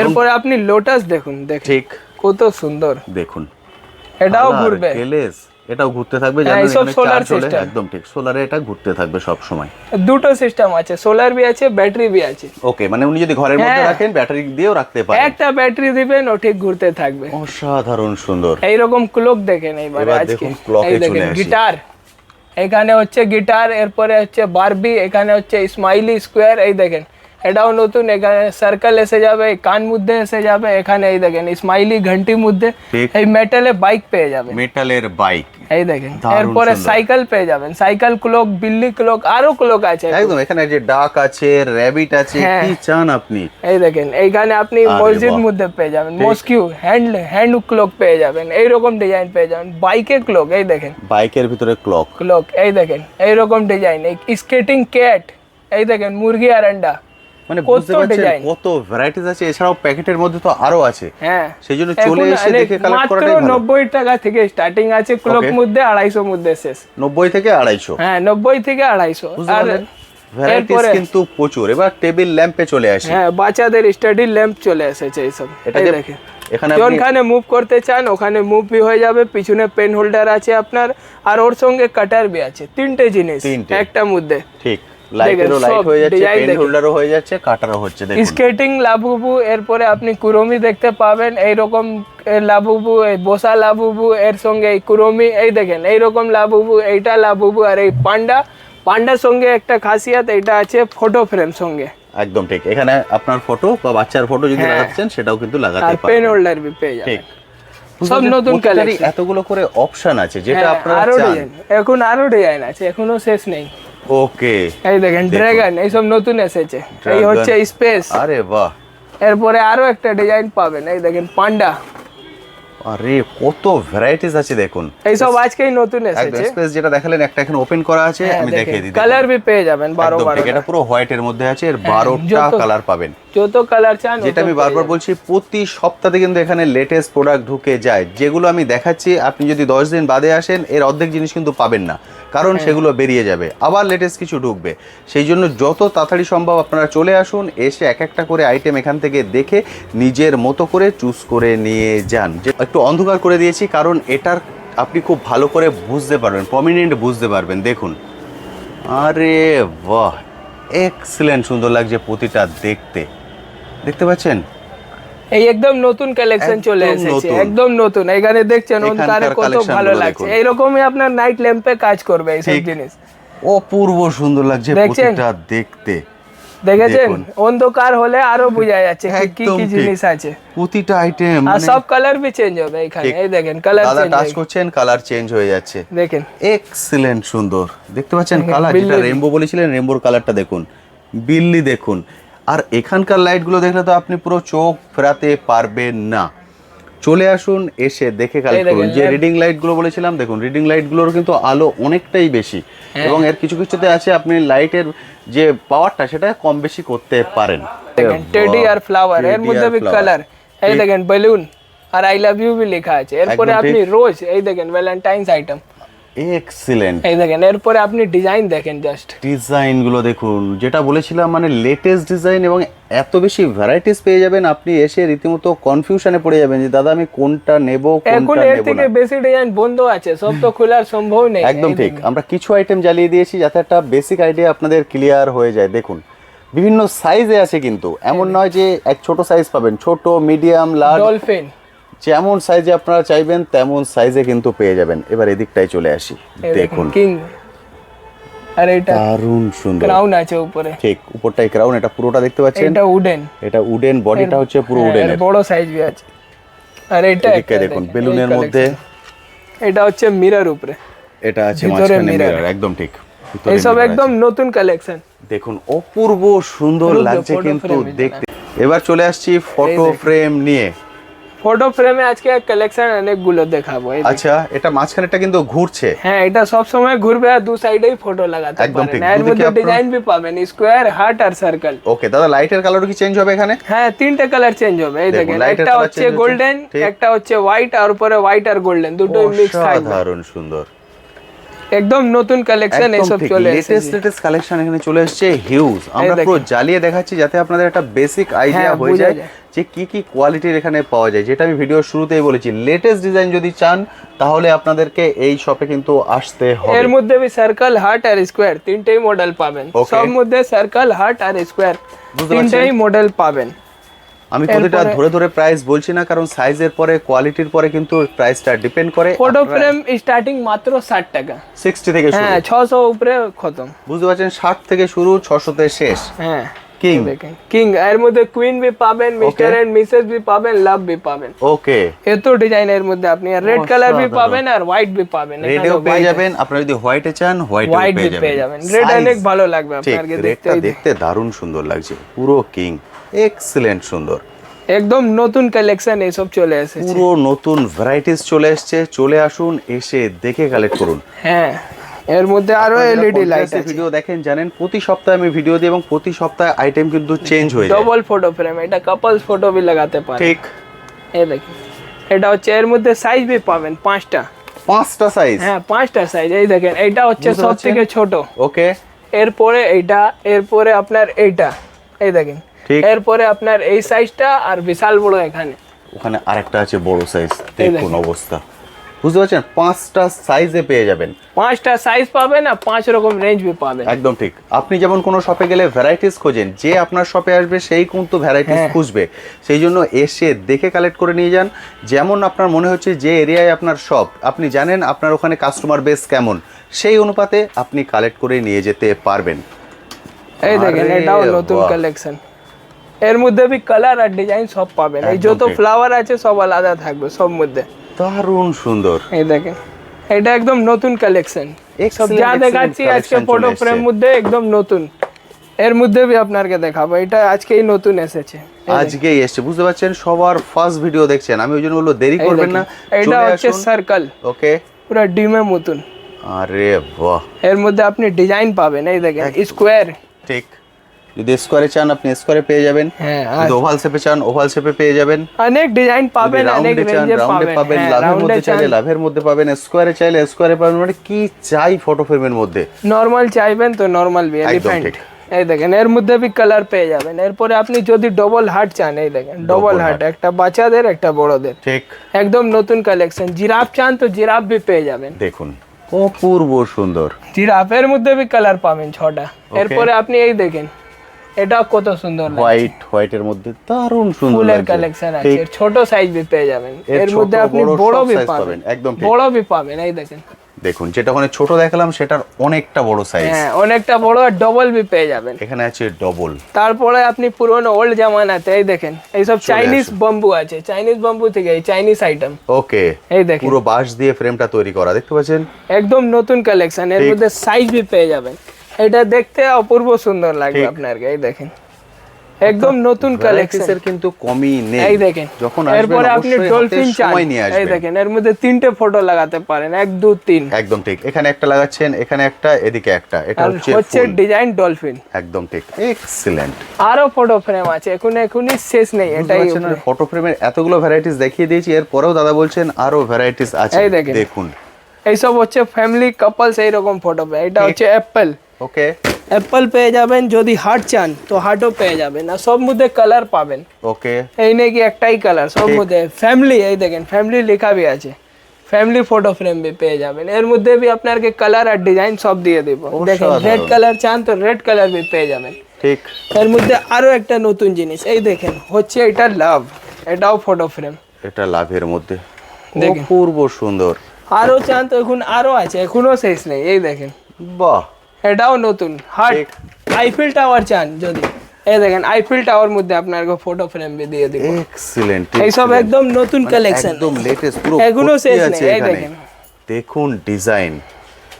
এরপরে আপনি লোটাস দেখুন, দেখেন ঠিক, কত সুন্দর, দেখুন এটাও Colour, ঘুরবে, কেলেস, এটাও ঘুরতে থাকবে, হ্যাঁ, জানেন এইসব এখানে solar চার্জ হলে system। একদম ঠিক, সোলারে এটা ঘুরতে থাকবে সব সময়। দুটো সিস্টেম আছে, সোলার भी আছে ব্যাটারি भी আছে। ওকে, মানে উনি যদি ঘরের মধ্যে হ্যাঁ। রাখেন ব্যাটারি দিয়েও রাখতে পারেন, একটা ব্যাটারি দিবেন ও ঠিক ঘুরতে থাকবে। অসাধারণ সুন্দর। এইরকম ক্লক দেখেন এইবারে এবার আজকে, দেখুন clock এই এ চলে দেখেন আসি। গিটার, এখানে হচ্ছে গিটার, এরপরে হচ্ছে বারবি, এখানে হচ্ছে স্মাইলি স্কোয়ার, এই দেখেন এটাও নতুন, এখানে সার্কেল এসে যাবে, কান মধ্যে এসে যাবে, এখানে এই দেখেন স্মাইলি ঘন্টি মধ্যে, ঠিক। এই মেটালে বাইক পেয়ে যাবেন, মেটালের বাইক, এই দেখেন। দারুণ এরপরে সুন্দর। সাইকেল পেয়ে যাবেন, সাইকেল ক্লক, বিল্লি ক্লক, আরো ক্লক আছে, একদম এখানে যে ডাক আছে, র‍্যাবিট আছে, হ্যাঁ। কি চান আপনি, এই দেখেন এইখানে আপনি আরে মসজিদ বাহ। মধ্যে পেয়ে যাবেন, ঠিক। মস্কিউ হ্যান্ড ক্লক পেয়ে যাবেন, এইরকম ডিজাইন পেয়ে যাবেন, বাইকে ক্লক, এই দেখেন বাইকের ভিতরে ক্লক, ক্লক, এই দেখেন এইরকম ডিজাইন, এই স্কেটিং ক্যাট, এই দেখেন মুরগি আর আন্ডা, মানে কত বুঝতে পারছেন ডিজাইন। কত ভ্যারাইটিস আছে, এছাড়াও প্যাকেটের মধ্যে তো আরো আছে, হ্যাঁ সেই জন্য চলে এখন এসে অনেক- দেখে কালেক্ট মাত্র করাটাই ভালো। 90 টাকা থেকে স্টার্টিং আছে ক্লক Okay. মধ্যে, 250 মধ্যে শেষ, 90 থেকে 250, হ্যাঁ 90 থেকে 250। বুঝতে আর পারলেন ভ্যারাইটিস এরপরে কিন্তু প্রচুর। এবার টেবিল ল্যাম্পে চলে আসি, হ্যাঁ বাচ্চাদের স্টাডি ল্যাম্প চলে এসেছে এইসব, এটা এই যে দেখেন এখানে আপনি যখনখানে মুভ করতে চান ওখানে মুভ भी হয়ে যাবে, পিছনে পেন হোল্ডার আছে আপনার, আর ওর সঙ্গে কাটার भी আছে, 3টে জিনিস তিনটে। একটা মধ্যে। ঠিক, লাইটেরও দেখেন, লাইট সব হয়ে যাচ্ছে, design পেন দেখেন। হোল্ডারও হয়ে যাচ্ছে, কাটারও হচ্ছে, দেখুন স্কেটিং লাবুবু, এরপরে আপনি কুরমি দেখতে পাবেন, এইরকম লাবুবু, এই বসা লাবুবু, এর সঙ্গে এই কুরমি, এই দেখেন এইরকম লাবুবু, এইটা লাবুবু, আর এই পান্ডার সঙ্গে একটা খাসিয়াত, এটা আছে ফটো ফ্রেম সঙ্গে, একদম ঠিক। এখানে আপনার ফটো বা বাচ্চার ফটো যদি হ্যাঁ। লাগাতে চান সেটাও কিন্তু আর লাগাতে পেন পারেন, হোল্ডার भी পেয়ে ঠিক। যাবেন। সব নতুন প্রত্যেকটারই কালেকশন, এতগুলো করে অপশন আছে, যেটা হ্যাঁ, আপনারা আরো চান। ডিজাইন, এখন আরো ডিজাইন আছে, এখনো শেষ নেই। ওকে, এই দেখেন ড্রাগন, এইসব নতুন এসেছে, এই Dragon। হচ্ছে স্পেস, আরে বাহ, এরপরে আরো একটা ডিজাইন পাবেন, এই দেখেন পান্ডা, আরে কত ভ্যারাইটিস আছে দেখুন। এই সব আজকেই নতুন একদম এসেছে। স্পেস যেটা দেখালেন একটা এখানে ওপেন করা আছে, আমি দেখিয়ে দিই। কালার भी পেয়ে যাবেন 12 একদম ঠিক, 12 এটা পুরো হোয়াইটের মধ্যে আছে, এর 12টা কালার পাবেন। যত কালার চান যেটা আমি বারবার বলছি, প্রতি সপ্তাহে কিন্তু এখানে লেটেস্ট প্রোডাক্ট ঢুকে যায়। যেগুলো আমি দেখাচ্ছি আপনি যদি 10 দিন বাদে আসেন এর অর্ধেক জিনিস কিন্তু পাবেন না, কারণ সেগুলো বেরিয়ে যাবে, আবার লেটেস্ট কিছু ঢুকবে। সেই জন্য যত তাড়াতাড়ি সম্ভব আপনারা চলে আসুন, এসে এক একটা করে আইটেম এখান থেকে দেখে নিজের মতো করে চুজ করে নিয়ে যান। যে একটু অন্ধকার করে দিয়েছি কারণ এটার আপনি খুব ভালো করে বুঝতে পারবেন, প্রমিনেন্ট বুঝতে পারবেন। দেখুন, আরে বাহ, এক্সিলেন্ট সুন্দর লাগছে প্রতিটা দেখতে, দেখতে পাচ্ছেন? এই একদম নতুন কালেকশন চলে একদম এসেছে, নতুন। একদম নতুন। এখানে দেখছেন অন্ধকারে এখানকার কত collection ভালো গুলো লাগছে। দেখুন। এইরকমই আপনার নাইট ল্যাম্পে কাজ করবে এই সব ঠিক। জিনিস। অপূর্ব সুন্দর লাগছে দেখছেন? প্রতিটা দেখতে। দেখেছেন দেখুন। অন্ধকার হলে আরো বোঝা যাচ্ছে কি কি একদম কি ঠিক। জিনিস আছে। প্রতিটা আইটেম আর সব কালার भी চেঞ্জ হবে এখানে। ঠিক। এই দেখেন কালার দাদা চেঞ্জ টাচ করছেন, কালার চেঞ্জ হয়ে যাচ্ছে। দেখেন এক্সিলেন্ট সুন্দর, দেখতে পাচ্ছেন দেখেন, কালার, যেটা বিল্লি। রেইনবো বলেছিলেন, রেইনবোর কালারটা দেখুন, বিল্লি দেখুন। আর এখানকার লাইটগুলো দেখলে তো আপনি পুরো চোখ ফেরাতে পারবেন না। চলে আসুন, এসে দেখে কালেক্ট দেখেন, করুন। যে lamp। রিডিং লাইটগুলো বলেছিলাম, দেখুন রিডিং লাইটগুলোর কিন্তু আলো অনেকটাই বেশি, এবং এর কিছু কিছুতে আছে আপনি লাইটের যে পাওয়ারটা সেটা কম বেশি করতে পারেন। দেখেন টেডি আর ফ্লাওয়ার, এর টেডি মধ্যে আর भी flower। কালার। এই দেখেন বেলুন আর আই লাভ ইউ भी লেখা আছে। এরপরে একদম আপনি ঠিক। রোজ, এই দেখেন ভ্যালেন্টাইন্স আইটেম। এক্সিলেন্ট এই দেখেন এরপরে আপনি ডিজাইন দেখেন জাস্ট। ডিজাইনগুলো দেখুন, যেটা বলেছিলাম মানে লেটেস্ট ডিজাইন, এবং এত বেশি ভ্যারাইটিস পেয়ে যাবেন, আপনি এসে রীতিমতো কনফিউশনে পড়ে যাবেন যে দাদা আমি কোনটা নেব এখন কোনটা এর নেব থেকে না। বেশি ডিজাইন বন্ধ আছে, সব তো খোলার সম্ভব নেই। একদম এই ঠিক, দেখেন। আমরা কিছু আইটেম জ্বালিয়ে দিয়েছি যাতে একটা বেসিক আইডিয়া আপনাদের ক্লিয়ার হয়ে যায়। দেখুন বিভিন্ন সাইজে আছে, কিন্তু এমন নয় যে এক ছোট সাইজ পাবেন, ছোট মিডিয়াম লার্জ ডলফিন, যেমন সাইজে আপনারা চাইবেন তেমন সাইজে কিন্তু পেয়ে যাবেন। এবার এদিকটাই চলে আসি, দেখুন কিং, আর এটা দারুণ সুন্দর। ক্রাউন আছে উপরে, ঠিক উপরটাই ক্রাউন, এটা পুরোটা দেখতে পাচ্ছেন, এটা উডেন, এটা উডেন, বডিটা হচ্ছে পুরো উডেনের। বড় সাইজ भी আছে। আর এটা এদিকে দেখুন বেলুনের মধ্যে, এটা হচ্ছে মিরর উপরে, এটা আছে ভিতরে মাঝখানে mirror। মিরর, একদম ঠিক, ভিতরে এই সব mirror একদম আছে। নতুন কালেকশন। দেখুন অপূর্ব সুন্দর রুদ্র লাগছে photo কিন্তু frame দেখতে। এবার চলে আসছি ফটো ফ্রেম নিয়ে। ফটো ফ্রেমে আজকে কালেকশন অনেকগুলো দেখাবো। এই দেখুন। আচ্ছা, এটা মাঝখানেটা কিন্তু ঘুরছে। হ্যাঁ, এটা সব সময় ঘুরবে আর দু সাইডেই ফটো লাগাতে একদম ঠিক, পারেন। এর দুদিকে মধ্যে আপনার- ডিজাইন भी পাবেন, স্কোয়ার, হার্ট আর সার্কেল। ওকে দাদা, লাইটের কালারও কি চেঞ্জ হবে এখানে? হ্যাঁ, তিনটে কালার চেঞ্জ হবে। এই দেখুন, দেখেন light এর একটা colour হচ্ছে change হচ্ছে। গোল্ডেন, ঠিক। একটা হচ্ছে হোয়াইট, আর উপরে হোয়াইট আর গোল্ডেন দুটোই মিক্স থাকবে। অসাধারণ সুন্দর, একদম নতুন কালেকশন এই সব চলে এসেছে। লেটেস্ট কালেকশন এখানে চলে এসেছে, হিউজ। আমরা দেখেন। পুরো জ্বালিয়ে দেখাচ্ছি যাতে আপনাদের একটা বেসিক আইডিয়া হ্যাঁ, হয়ে বোঝা যায় যায়। যে কি কি কোয়ালিটির এখানে পাওয়া যায়। যেটা আমি ভিডিওর শুরুতেই বলেছি, লেটেস্ট ডিজাইন যদি চান তাহলে আপনাদেরকে এই শপে কিন্তু আসতে হবে। এর মধ্যে भी সার্কেল, হার্ট আর স্কোয়ার তিনটেই মডেল পাবেন। Okay. সব মধ্যে সার্কেল, হার্ট আর স্কোয়ার বুঝতে তিনটেই মডেল পাবেন। আমি প্রতিটা এরপরে- ধরে ধরে প্রাইস বলছি না, কারণ সাইজের পরে কোয়ালিটির পরে কিন্তু প্রাইসটা ডিপেন্ড করে। ফটো ফ্রেম স্টার্টিং মাত্র 60 টাকা। 60 থেকে শুরু, হ্যাঁ, 600 উপরে খতম। বুঝতে পারছেন, 60 থেকে শুরু, 600 তে শেষ। হ্যাঁ, কিং, দেখেন কিং, এর মধ্যে কুইন भी পাবেন, মিস্টার এন্ড মিসেস भी পাবেন, লাভ भी পাবেন। ওকে, এত ডিজাইনের মধ্যে আপনি রেড কালার भी পাবেন আর হোয়াইট भी পাবেন। রেডেও পেয়ে যাবেন। আপনারা যদি হোয়াইটে চান হোয়াইটেও হোয়াইট পেয়ে भी পেয়ে যাবেন। যাবেন। রেড Size- অনেক ভালো লাগবে ঠিক, আপনাকে রেডটা দেখতে। দেখতে দারুণ সুন্দর লাগছে, পুরো কিং, এক্সিলেন্ট সুন্দর, একদম নতুন কালেকশন এইসব চলে এসেছে। পুরো নতুন ভ্যারাইটিস চলে এসেছে। চলে আসুন, এসে দেখে কালেক্ট করুন। হ্যাঁ, এর মধ্যে আরো এলইডি লাইট আছে। ভিডিও দেখেন জানেন, প্রতি সপ্তাহে আমি ভিডিও দিই এবং প্রতি সপ্তাহে আইটেম কিন্তু চেঞ্জ হয়ে যায়। ডবল ফটো ফ্রেম, এটা কাপলস ফটো भी লাগাতে পারেন। ঠিক, এই দেখেন এটা হচ্ছে, এর মধ্যে সাইজ भी পাবেন 5টা। 5টা সাইজ। হ্যাঁ, 5টা সাইজ। এই দেখেন এইটা হচ্ছে বুঝতে সব পারছেন? থেকে ছোট, ওকে, এরপরে এইটা, এরপরে আপনার এইটা। এই দেখেন ঠিক। এরপরে আপনার এই সাইজটা আর বিশাল বড় এখানে। ওখানে আরেকটা আছে বড় সাইজ, এই দেখুন দেখেন। অবস্থা, বুঝতে পারছেন, 5টা সাইজে পেয়ে যাবেন। 5টা সাইজ পাবেন আর 5 রকম রেঞ্জ भी পাবেন। একদম ঠিক, আপনি যেমন কোনো শপে গেলে ভ্যারাইটিস খোঁজেন, যে আপনার শপে আসবে সেই কিন্তু ভ্যারাইটিস হ্যাঁ। খুঁজবে। সেই জন্য এসে দেখে কালেক্ট করে নিয়ে যান। যেমন আপনার মনে হচ্ছে যে এরিয়ায় আপনার শপ, আপনি জানেন আপনার ওখানে কাস্টমার বেস কেমন, সেই অনুপাতে আপনি কালেক্ট করে নিয়ে যেতে পারবেন। এই দেখেন আরে এটাও নতুন বাহ। কালেকশন। এর মধ্যে भी কালার আর ডিজাইন সব পাবেন। এই একদম যত ঠিক। ফ্লাওয়ার আছে সব আলাদা থাকবে সব মধ্যে। দারুণ সুন্দর, এই দেখেন এটা একদম নতুন কালেকশন। সব Excellent, যা excellent দেখাচ্ছি আজকে collection ফটো চলে ফ্রেম এসছে। মধ্যে একদম নতুন। এর মধ্যে भी আপনাকে দেখাবো, এটা আজকেই নতুন এসেছে। আজকেই এসছে, বুঝতে পারছেন, সবার ফার্স্ট ভিডিও দেখছেন, আমি ওই জন্য বলবো দেরি এই করবেন না, দেখেন, এটা চলে হচ্ছে আসুন। সার্কেল, ওকে, পুরো ডিমের মতন। আরে বাহ, এর মধ্যে আপনি ডিজাইন পাবেন, এই দেখেন স্কোয়ার। ঠিক, যদি স্কোয়ারে চান আপনি স্কোয়ারে পেয়ে যাবেন, হ্যাঁ, যদি ওভাল শেপে চান ওভাল শেপে পেয়ে যাবেন, অনেক ডিজাইন পাবেন, অনেক রাউন্ডে চান রেঞ্জে রাউন্ডে পাবেন। পাবেন, হ্যাঁ, লাভের রাউন্ডে মধ্যে চাইলে চান, লাভের মধ্যে পাবেন, স্কোয়ারে চাইলে স্কোয়ারে পাবেন, মানে কি চাই ফটো ফ্রেমের মধ্যে। নরমাল চাইবেন তো নরমাল भी একদম এলিফ্যান্ট। ঠিক। এই দেখেন এর মধ্যে भी কালার পেয়ে যাবেন। এরপরে আপনি যদি ডবল হার্ট চান, এই দেখেন ডবল হার্ট, একটা বাচ্চাদের একটা বড়দের, ঠিক, একদম নতুন কালেকশন। জিরাফ চান তো জিরাফ भी পেয়ে যাবেন, দেখুন অপূর্ব সুন্দর। জিরাফের মধ্যে भी কালার পাবেন 6টা। এরপরে আপনি এই দেখেন, এটা কত সুন্দর লাগছে, হোয়াইটের মধ্যে দারুণ সুন্দর ফুলের লাগছে। কালেকশন আছে। ঠিক, এর ছোট সাইজ भी পেয়ে যাবেন, এর এর ছোট, মধ্যে আপনি বড়, বড় সব भी size পাবেন, পাবেন, একদম ঠিক। বড় भी পাবেন। এই দেখেন, দেখুন যেটা ওখানে ছোট দেখালাম সেটার অনেকটা বড় সাইজ, হ্যাঁ অনেকটা বড়, আর ডবল भी পেয়ে যাবেন। এখানে আছে ডবল। তারপরে আপনি পুরনো ওল্ড জামানাতে এই দেখেন, এইসব চাইনিজ বাম্বু আছে, চাইনিজ বাম্বু থেকে এই চাইনিজ আইটেম। ওকে, এই দেখেন পুরো বাঁশ দিয়ে ফ্রেমটা তৈরি করা, দেখতে পাচ্ছেন, একদম নতুন কালেকশন। এর ঠিক। মধ্যে সাইজ भी পেয়ে যাবেন, এটা দেখতে অপূর্ব সুন্দর লাগবে ঠিক। আপনাকে। এই দেখেন একদম নতুন কালেকশন, ভ্যারাইটিসের কিন্তু কমই নেই। এই দেখেন। যখন আসবেন এরপরে আপনি অবশ্যই ডলফিন হাতে চান, সময় নিয়ে এই আসবেন। দেখেন এর মধ্যে 3টে ফটো লাগাতে পারেন, 1 2 3, একদম ঠিক, এখানে একটা লাগাচ্ছেন, এখানে একটা, এদিকে একটা, এটা আর হচ্ছে হচ্ছে ফুল। Design dolphin. একদম ঠিক, এক্সিলেন্ট। আরো ফটো ফ্রেম আছে, এখনই শেষ নেই, এটাই উপরে। ফটো ফ্রেমের এতগুলো ভ্যারাইটিস দেখিয়ে দিয়েছি, এরপরেও দাদা বলছেন আরো ভ্যারাইটিস আছে, এই দেখেন। দেখুন। এইসব হচ্ছে ফ্যামিলি কাপলস এইরকম ফটো পে। এটা ঠিক। হচ্ছে অ্যাপেল, ওকে, অ্যাপেল পেয়ে যাবেন। যদি হার্ট চান তো হার্টও পেয়ে যাবেন, আর সব মধ্যে কালার পাবেন। ওকে, এই নেই কি একটাই কালার, সব ঠিক। মধ্যে ফ্যামিলি। এই দেখেন ফ্যামিলি লেখা भी আছে, ফ্যামিলি ফটো ফ্রেম भी পেয়ে যাবেন। এর মধ্যে भी আপনাকে কালার আর ডিজাইন সব দিয়ে দেব। দেখেন অসাধারণ। রেড কালার চান তো রেড কালার भी পেয়ে যাবেন। ঠিক, এর মধ্যে আরো একটা নতুন জিনিস, এই দেখেন হচ্ছে এটা লাভ, এটাও ফটো ফ্রেম। এটা লাভের মধ্যে দেখেন। অপূর্ব সুন্দর। আরো চান তো এখন আরো আছে, এখনো শেষ নেই। এই দেখেন বাহ, এটাও নতুন হার্ট। ঠিক। আইফেল টাওয়ার চান যদি, এই দেখেন আইফেল টাওয়ার মধ্যে আপনাকে ফটো ফ্রেম भी দিয়ে দিব। এক্সিলেন্ট, এইসব একদম নতুন কালেকশন, একদম লেটেস্ট, পুরো এগুলো ভর্তি শেষ আছে নেই। এই এখানে। দেখেন দেখুন ডিজাইন,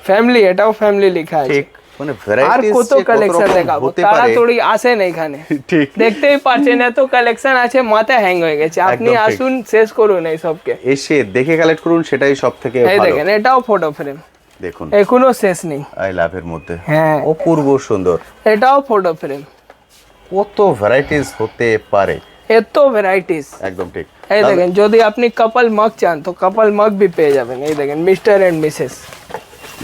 ফ্যামিলি, এটাও ফ্যামিলি লেখা আছে। ঠিক, মানে আর ভ্যারাইটিস কত কালেকশন দেখাবো, হতে পারে। তাড়াতাড়ি আসেন এখানে। ঠিক, দেখতেই পাচ্ছেন এত কালেকশন আছে, মাথা হ্যাং হয়ে গেছে। আপনি একদম ঠিক। আসুন, শেষ করুন এই সবকে। এসে দেখে কালেক্ট করুন, সেটাই সব থেকে এই ভালো। দেখেন এটাও ফটো ফ্রেম, দেখুন এখনো শেষ নেই। আই লাভের মধ্যে হ্যাঁ অপূর্ব সুন্দর। এটাও ফটো ফ্রেম, কত ভ্যারাইটিস হতে পারে, এত ভ্যারাইটিস। একদম ঠিক। এই দেখেন যদি আপনি কাপল মগ চান তো কাপল মগ भी পেয়ে যাবেন। এই দেখেন মিস্টার এন্ড মিসেস,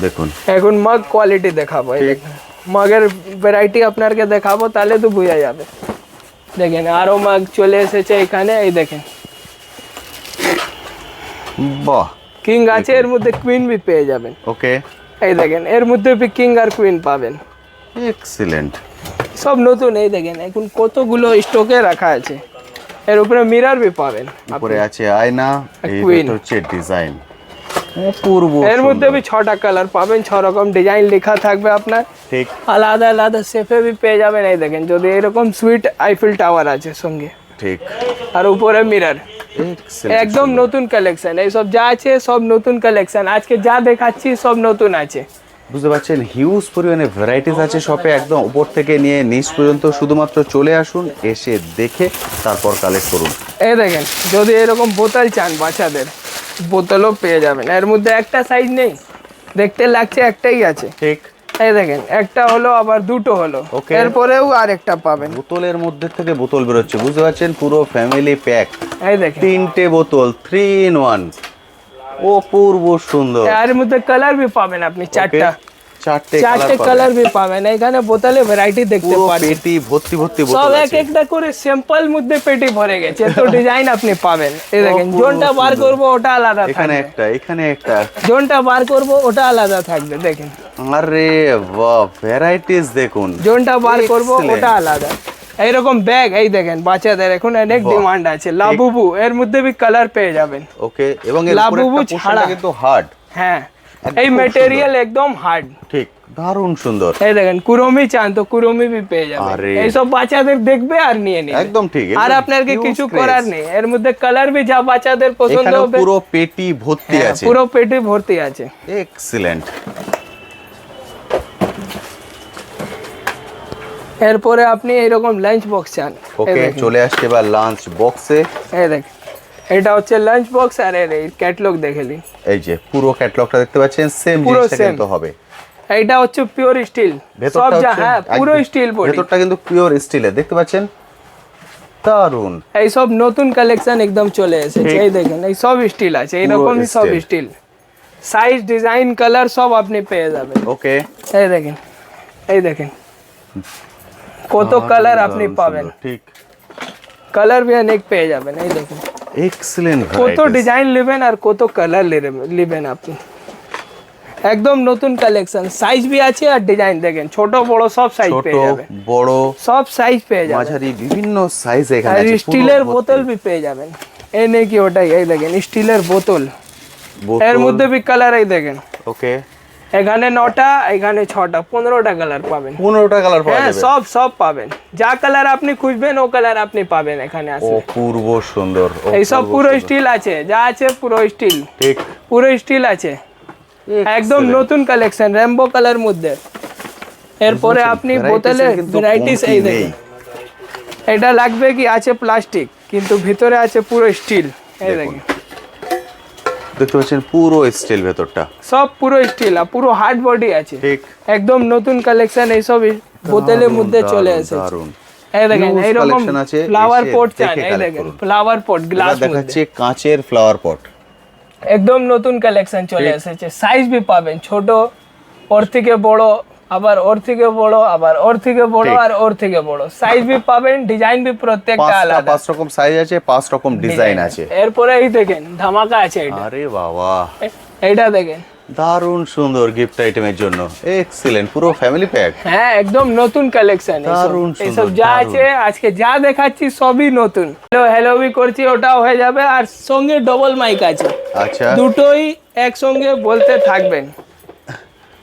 দেখুন এখন মগ কোয়ালিটি দেখাবো। এই দেখেন মগের ভ্যারাইটি আপনাকে দেখাবো, তাহলে তো বোঝা যাবে। দেখেন আরো মগ চলে এসেছে এখানে। এই দেখেন বাহ, কিং আছে, এর মধ্যে কুইন भी পেয়ে যাবেন। ওকে, এই দেখেন এর মধ্যে भी কিং আর কুইন পাবেন, এক্সিলেন্ট। সব নতুন। এই দেখেন এখন কতগুলো স্টকে রাখা আছে। এর উপরে মিরর भी পাবেন। উপরে আছে আয়না, এই Queen। দুটো হচ্ছে ডিজাইন, অপূর্ব এর মধ্যে সুন্দর। भी 6টা কালার পাবেন, 6 রকম ডিজাইন লেখা থাকবে আপনার, ঠিক, আলাদা আলাদা শেপে भी পেয়ে যাবেন। এই দেখেন যদি এরকম সুইট আইফেল টাওয়ার আছে সঙ্গে, ঠিক, আর উপরে মিরর, এক্সিলেন্ট। একদম নতুন কালেকশন। এইসব যা আছে সব নতুন কালেকশন, আজকে যা দেখাচ্ছি সব নতুন আছে। বুঝতে পারছেন, হিউজ পরিমাণে ভ্যারাইটিস আছে শপে, একদম উপর থেকে নিয়ে নিচ পর্যন্ত। শুধুমাত্র চলে আসুন, এসে দেখে তারপর কালেক্ট করুন। এই দেখেন যদি এরকম বোতল চান বাচ্চাদের, বোতলও পেয়ে যাবেন। এর মধ্যে একটা সাইজ নেই, দেখতে লাগছে একটাই আছে। ঠিক, এই দেখেন একটা হলো আবার দুটো হলো, Okay. এরপরেও আরেকটা পাবেন। বোতলের মধ্যে থেকে বোতল বেরোচ্ছে, বুঝতে পারছেন, পুরো ফ্যামিলি প্যাক। এই দেখেন 3টে বোতল, 3 in 1, অপূর্ব সুন্দর। এর মধ্যে কালার भी পাবেন আপনি, চারটা চারটে চারটে কালার भी পাবেন। এখানে বোতলে ভ্যারাইটি দেখতে পুরো পারেন, পেটি ভর্তি ভর্তি সব বোতল এক আছে। একটা করে স্যাম্পল মধ্যে পেটি ভরে গেছে, তো ডিজাইন আপনি পাবেন। এই দেখেন অপূর্ব জোনটা বার সুন্দর। করব ওটা আলাদা এখানে থাকবে, একটা, এখানে একটা, জোনটা বার করব ওটা আলাদা থাকবে। দেখেন আরে বাহ, ভ্যারাইটিস দেখুন, জোনটা বার করব Excellent. ওটা আলাদা। এইরকম ব্যাগ, এই দেখেন বাচ্চাদের এখন অনেক বাহ। ডিমান্ড আছে। লাবুবু, এর মধ্যে भी কালার পেয়ে যাবেন। ওকে, এবং এর উপরে লাবুবু একটা পোর্শনটা ছাড়া। কিন্তু হার্ড। হ্যাঁ একদম এই খুব ম্যাটেরিয়াল একদম হার্ড। ঠিক, দারুণ সুন্দর, এই দেখেন কুরমি চান তো কুরমি भी পেয়ে যাবেন। আরে। এইসব বাচ্চাদের দেখবে আর নিয়ে নিবে, একদম ঠিক, আর একদম আপনাকে huge কিছু craze। করার নেই। এর মধ্যে কালার भी যা বাচ্চাদের পছন্দ এখানে হবে, পুরো পেটি ভর্তি হ্যাঁ, আছে, পুরো পেটে ভর্তি আছে। এক্সিলেন্ট। এরপরে আপনি এইরকম লাঞ্চ বক্স চান, এই ওকে, দেখেন, চলে আসছে এবার লাঞ্চ বক্সে। এই দেখেন এটা হচ্ছে লাঞ্চ বক্স। আর এর এই ক্যাটালগ দেখে নিন, এই যে পুরো ক্যাটালগটা দেখতে পাচ্ছেন, সেম পুরো জিনিসটা same। কিন্তু হবে। এইটা হচ্ছে পিওর স্টিল, সব ভেতরটা যা, হচ্ছে হ্যাঁ পুরো একদম- স্টিল বডি। ভেতরটা কিন্তু পিওর স্টিলের, দেখতে পাচ্ছেন, দারুন। এই সব নতুন কালেকশন একদম চলে এসেছে, ঠিক। এই দেখেন এই সব স্টিল আছে, এইরকমই সব steel। Steel, size design colour সব আপনি পেয়ে যাবেন। ওকে, এই দেখেন, এই দেখেন কত কালার আপনি পাবেন, ঠিক, কালার भी অনেক পেয়ে যাবেন। এই দেখেন এক্সেলেন্ট কত ডিজাইন নেবেন আর কত কালার নেবেন আপনি, একদম নতুন কালেকশন, সাইজ भी আছে আর ডিজাইন দেখেন, ছোট বড় সব সাইজ ছোট পেয়ে যাবেন, বড় সব সাইজ পেয়ে যাবেন। মাঝারি বিভিন্ন সাইজ এখানে আর আছে, পুরো স্টিলের ভর্তি। বোতল भी পেয়ে যাবেন, এই নেই কি ওটাই, এই দেখেন স্টিলের বোতল, বোতল, এর মধ্যে भी কালার, এই দেখেন ওকে, এখানে 9টা, এখানে 6টা, 15টা কালার পাবেন। 15টা কালার পাওয়া হ্যাঁ যাবে। সব পাবেন, যা কালার আপনি খুঁজবেন ও কালার আপনি পাবেন এখানে আসলে। অপূর্ব সুন্দর, এই সব অপূর্ব পুরো সুন্দর। স্টিল আছে, যা আছে পুরো স্টিল, ঠিক, পুরো স্টিল আছে, একদম Excellent। নতুন কালেকশন রেমবো কালার মধ্যে। এরপরে বুঝেছেন, আপনি varieties বোতলে এর কিন্তু ভ্যারাইটিস, কমতি এই নেই। দেখেন এটা লাগবে কি আছে প্লাস্টিক, কিন্তু ভিতরে আছে পুরো স্টিল, এই দেখুন। দেখেন দেখতে পাচ্ছেন পুরো স্টিল ভেতরটা, সব পুরো স্টিল আর পুরো হার্ড বডি আছে, ঠিক, একদম নতুন কালেকশন এই সব বোতলের মধ্যে চলে দারুণ, এসেছে। দারুণ। এই দেখেন Huge এইরকম collection আছে, ফ্লাওয়ার এসে পট চান, দেখে এই collect দেখেন করুন। ফ্লাওয়ার পট এবার গ্লাস মধ্যে, দেখাচ্ছে কাঁচের ফ্লাওয়ার পট, একদম নতুন কালেকশন চলে এসেছে, সাইজ भी পাবেন, ছোট, ওর থেকে বড়, আবার ওর থেকে বড়, আবার ওর থেকে বড়, ঠিক। আর ওর থেকে বড়, সাইজ भी পাবেন, ডিজাইন भी প্রত্যেকটা আলাদা, 5 রকম সাইজ আছে, 5 রকম ডিজাইন আছে। এরপরে এই দেখেন ধামাকা আছে এটা, আরে বাবা, এইটা দেখেন, দারুণ সুন্দর গিফট আইটেমের জন্য, এক্সিলেন্ট, পুরো ফ্যামিলি প্যাক। হ্যাঁ একদম নতুন কালেকশন, দারুণ সুন্দর, এইসব যা দারুণ। আছে আজকে যা দেখাচ্ছি সবই নতুন। হ্যালো भी করছি, ওটাও হয়ে যাবে, আর সঙ্গে ডবল মাইক আছে, আচ্ছা, দুটোই একসঙ্গে বলতে থাকবেন,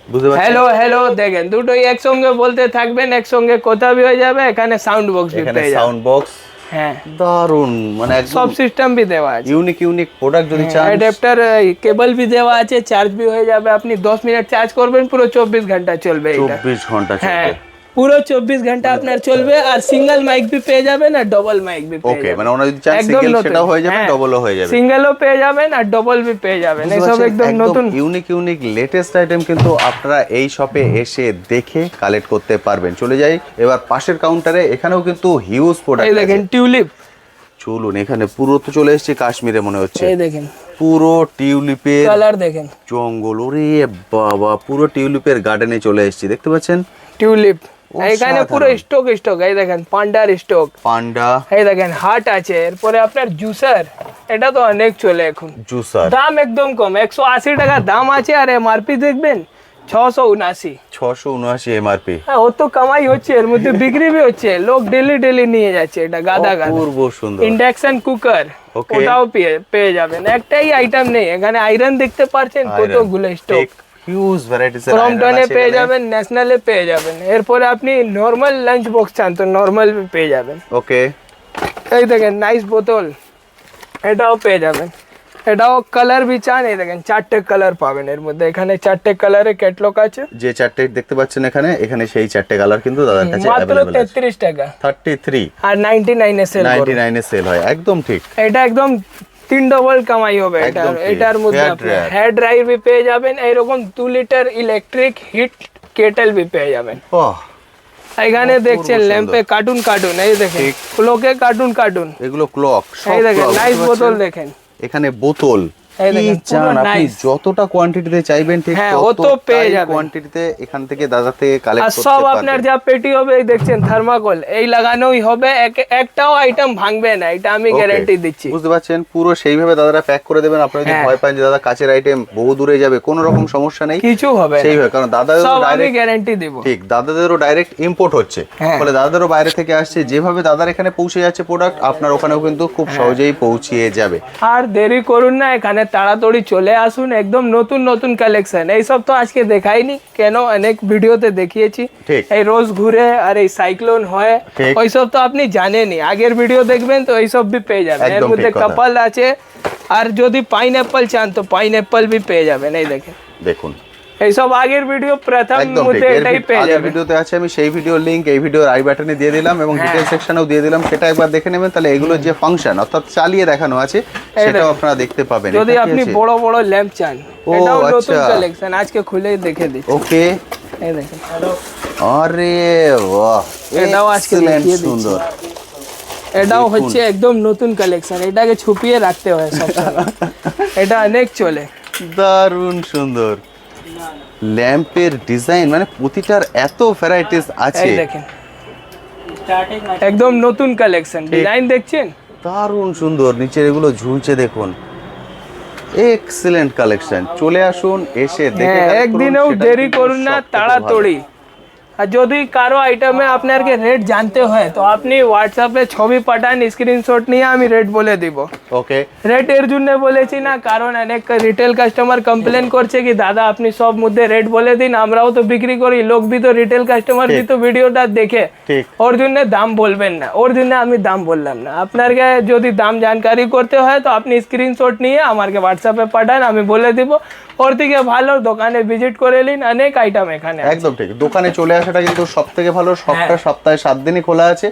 বুঝতে পারছেন, হ্যালো হ্যালো দেখেন, দুটোই একসঙ্গে বলতে থাকবেন, একসঙ্গে কথা भी হয়ে যাবে, এখানে সাউন্ড বক্স भी এখানে পেয়ে যাবেন, সাউন্ড বক্স, হ্যাঁ দারুণ, মানে সব একদম সিস্টেম भी দেওয়া আছে, ইউনিক প্রোডাক্ট যদি চান, অ্যাডাপ্টার কেবল भी দেওয়া আছে, চার্জ भी হয়ে যাবে, আপনি 10 মিনিট চার্জ করবেন, পুরো 24 ঘন্টা চলবে এটা, 24 ঘন্টা হ্যাঁ চলবে। পুরো 24 ঘন্টা আপনার চলবে, আর সিঙ্গেল মাইক भी পেয়ে যাবেন আর ডবল মাইক भी পেয়ে ওকে, যাবেন, মানে ওনারা যদি চান একদম সিঙ্গেল নতুন। সেটাও হয়ে যাবে, হ্যাঁ, ডবলও হয়ে যাবে। সিঙ্গেলও পেয়ে যাবেন আর ডবল भी পেয়ে যাবেন, বুঝতে এইসব পারছেন? একদম নতুন। ইউনিক লেটেস্ট আইটেম কিন্তু আপনারা এই শপে এসে দেখে কালেক্ট করতে পারবেন। চলে যাই এবার পাশের কাউন্টারে, এখানেও কিন্তু হিউজ এই প্রোডাক্ট দেখেন আছে। টিউলিপ, চলুন, এখানে পুরো তো চলে এসেছে কাশ্মীরে মনে হচ্ছে, এই দেখেন পুরো টিউলিপের কালার দেখেন, জঙ্গল, ওরে বাবা, পুরো টিউলিপের গার্ডেনে চলে এসেছি, দেখতে পাচ্ছেন, টিউলিপ অসাধারণ। এখানে পুরো স্টক, এই দেখেন পান্ডার স্টক, পান্ডা, এই দেখেন হাট আছে, এরপরে আপনার জুসার, এটা তো অনেক চলে এখন, জুসার, দাম একদম কম, 180 টাকা দাম আছে, আর এমআরপি দেখবেন 679। 679 এমআরপি, হ্যাঁ ও তো কামাই হচ্ছে, এর মধ্যে বিক্রি भी হচ্ছে, লোক ডেলি নিয়ে যাচ্ছে, এটা গাদা অপূর্ব সুন্দর, ইন্ডাকশন কুকার, Okay. ওটাও পেয়ে যাবেন, একটাই আইটেম নেই এখানে, আয়রন দেখতে পাচ্ছেন কতগুলো স্টক, হিউজ ভ্যারাইটিস ক্রমটনে পেয়ে যাবেন, ন্যাশনালে পেয়ে যাবেন, এরপরে আপনি নর্মাল লাঞ্চ বক্স চান তো নর্মাল পেয়ে যাবেন, ওকে, এই দেখেন নাইস বোতল, এটাও পেয়ে যাবেন, এটাও কালার भी চান, এই দেখেন 4টে কালার পাবেন এর মধ্যে, এখানে 4টে কালারের ক্যাটালগ আছে, যে চারটে দেখতে পাচ্ছেন এখানে সেই চারটে কালার কিন্তু দাদার কাছে মাত্র অ্যাভেলেবল আছে। 33 টাকা 33, আর 99 এ সেল করবে, 99 এ সেল হয়, একদম ঠিক। এটা একদম 3 ডবল কামাই হবে একদম ঠিক। এটার মধ্যে, Hair আপনি dryer। হেয়ার ড্রায়ার भी পেয়ে যাবেন, এইরকম 2 লিটার ইলেকট্রিক হিট কেটল भी পেয়ে যাবেন, ওহ, এখানে দেখছেন সুন্দর। ল্যাম্পে কার্টুন, এই দেখেন ঠিক। ক্লকে কার্টুন, এগুলো ক্লক, এই দেখেন clock, নাইস বুঝতে বোতল পারছেন? দেখেন, এখানে বোতল, এই কি দেখেন, চান পুরো আপনি nice। যতটা কোয়ান্টিটিতে চাইবেন ঠিক হ্যাঁ, ও তো ততটাই পেয়ে যাবেন। কোয়ান্টিটিতে এখান থেকে দাদা থেকে আর কালেক্ট করতে সব পারবেন। আপনার যা পেটি হবে, এই দেখছেন থার্মাকল, এই লাগানোই হবে, একটাও আইটেম ভাঙবে না, এটা আমি Okay, গ্যারান্টি দিচ্ছি, বুঝতে পারছেন, পুরো সেইভাবে দাদারা প্যাক করে দেবেন। আপনারা যদি হ্যাঁ। ভয় পান যে দাদা কাচের আইটেম বহু দূরে যাবে, কোনো রকম সমস্যা নেই, কিছু হবে না, সেইভাবে, কারণ সব দাদাদেরও আমি ডাইরেক্ট, গ্যারান্টি দেব, ঠিক, দাদাদেরও ডাইরেক্ট ইম্পোর্ট হচ্ছে, হ্যাঁ। ফলে দাদাদেরও বাইরে থেকে আসছে, যেভাবে দাদার এখানে পৌঁছে যাচ্ছে প্রোডাক্ট, আপনার ওখানেও কিন্তু খুব হ্যাঁ। সহজেই পৌঁছিয়ে যাবে। আর দেরি করুন না, এখানে তাড়াতাড়ি চলে আসুন, একদম নতুন কালেকশন, এইসব তো আজকে দেখাইনি, কেন অনেক ভিডিওতে দেখিয়েছি, ঠিক। এই রোজ ঘুরে আর এই সাইক্লোন হয়, ঠিক। ওইসব তো আপনি জানেনই, আগের ভিডিও দেখবেন তো এইসব भी পেয়ে যাবেন, এর একদম মধ্যে ঠিক কথা। কাপাল আছে, আর যদি পাইনঅ্যাপল চান তো পাইনঅ্যাপল भी পেয়ে যাবেন, এই দেখেন দেখুন, এইসব আগের ভিডিও প্রথম একদম ঠিক মুহূর্তে এটাই পেয়ে আগের যাবেন। ভিডিওতে আছে, আমি সেই ভিডিওর লিংক এই ভিডিওর আই বাটনে দিয়ে দিলাম এবং হ্যাঁ। ডিটেল সেকশনেও দিয়ে দিলাম, সেটা একবার দেখে নেবেন। তাহলে এগুলো যে ফাংশন অর্থাৎ চালিয়ে দেখানো আছে সেটাও আপনারা দেখতে পাবেন। যদি এটা কি আপনি আছে? বড় বড় ল্যাম্প চান, ও, এটাও নতুন আচ্ছা। কালেকশন, আজকে খুলে দেখে দিচ্ছি। ওকে, এই দেখেন, আরে বাহ, এটাও আজকে Excellent, দেখিয়ে দিচ্ছি। সুন্দর। এটাও দেখুন। হচ্ছে একদম নতুন কালেকশন, এটাকে ছুপিয়ে রাখতে হয় সব সময়। এটা অনেক চলে। দারুণ সুন্দর ল্যাম্পের ডিজাইন, মানে প্রতিটার এত ভ্যারাইটিস আছে। এই দেখেন, একদম নতুন কালেকশন, ডিজাইন দেখছেন? দারুণ সুন্দর, নিচে এগুলো ঝুলছে দেখুন। এক্সিলেন্ট কালেকশন, চলে আসুন এসে দেখে হ্যাঁ, collect করুন, একদিনেও সেটাই দেরি কিন্তু করুন না, সবথেকে তাড়াতাড়ি। আর যদি কারো আইটেমে আপনাকে রেট জানতে হয় তো আপনি হোয়াটসঅ্যাপে ছবি পাঠান, স্ক্রিনশট নিয়ে আমি রেট বলে দিব। ভালো। ওকে, রেট এর জন্য বলেছি না, কারণ অনেক রিটেল কাস্টমার কমপ্লেন করছে কি দাদা আপনি সব মধ্যে রেট বলে দিন, আমরাও তো বিক্রি করি, লোক বি তো রিটেল কাস্টমার বি ঠিক। তো ভিডিওটা দেখে, ঠিক। ওর জন্য দাম বলবেন না, ওর জন্য আমি দাম বললাম না। আপনাকে যদি দাম জানকারি করতে হয় তো আপনি স্ক্রিনশট নিয়ে আমাকে হোয়াটসঅ্যাপে পাঠান, আমি বলে দিব। ওর থেকে ভালো দোকানে ভিজিট করে নিন, অনেক আইটেম এখানে আছে। একদম ঠিক, দোকানে চলে আসাটা কিন্তু সব থেকে ভালো। সবটা হ্যাঁ। সপ্তাহে 7 দিনই খোলা আছে।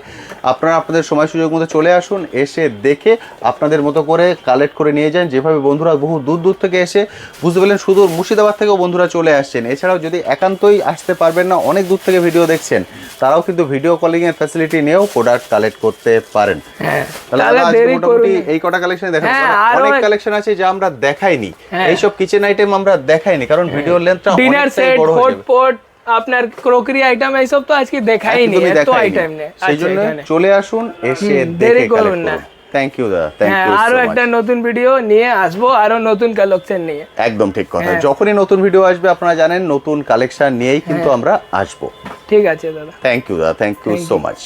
আপনারা আপনাদের সময় সুযোগ মতো চলে আসুন, এসে দেখে আপনাদের মতো করে কালেক্ট করে নিয়ে যান। যেভাবে বন্ধুরা বহু দূর দূর থেকে এসে, বুঝতে পারলেন সুদূর মুর্শিদাবাদ থেকেও বন্ধুরা চলে আসছেন। এছাড়াও যদি একান্তই আসতে পারবেন না, অনেক দূর থেকে ভিডিও দেখছেন, তারাও কিন্তু ভিডিও কলিং এর ফ্যাসিলিটি নিয়েও প্রোডাক্ট কালেক্ট করতে পারেন। হ্যাঁ, তাহলে তাহলে দাদা, আজকে দেরি মোটামুটি করুন না। এই কটা কালেকশন দেখাবো। হ্যাঁ, কারণ আরো অনেক এক- কালেকশন আছে যা আমরা দেখাইনি। হ্যাঁ। এইসব কিচেন আইটেম আমরা দেখাইনি কারণ ভিডিওর লেন্থটা ডিনার অনেকটাই সেট, বড় হয়ে হট যাবে। পট, আপনার ক্রোকারি আইটেম এইসব তো আজকে দেখাইনি, একদমই এত দেখাইনি। আইটেম নেই। সেই জন্য চলে আসুন, এসে দেরি দেখে করুন কালেক্ট না। করুন। থ্যাংক ইউ দাদা, থ্যাংক হ্যাঁ, ইউ আরো সো একটা মাচ। নতুন ভিডিও নিয়ে আসবো, আরো নতুন কালেকশন নিয়ে। একদম ঠিক কথা, হ্যাঁ। যখনই নতুন ভিডিও আসবে আপনারা জানেন নতুন কালেকশন নিয়েই কিন্তু আমরা আসবো। ঠিক আছে দাদা। থ্যাংক ইউ দাদা, থ্যাংক ইউ সো মাচ।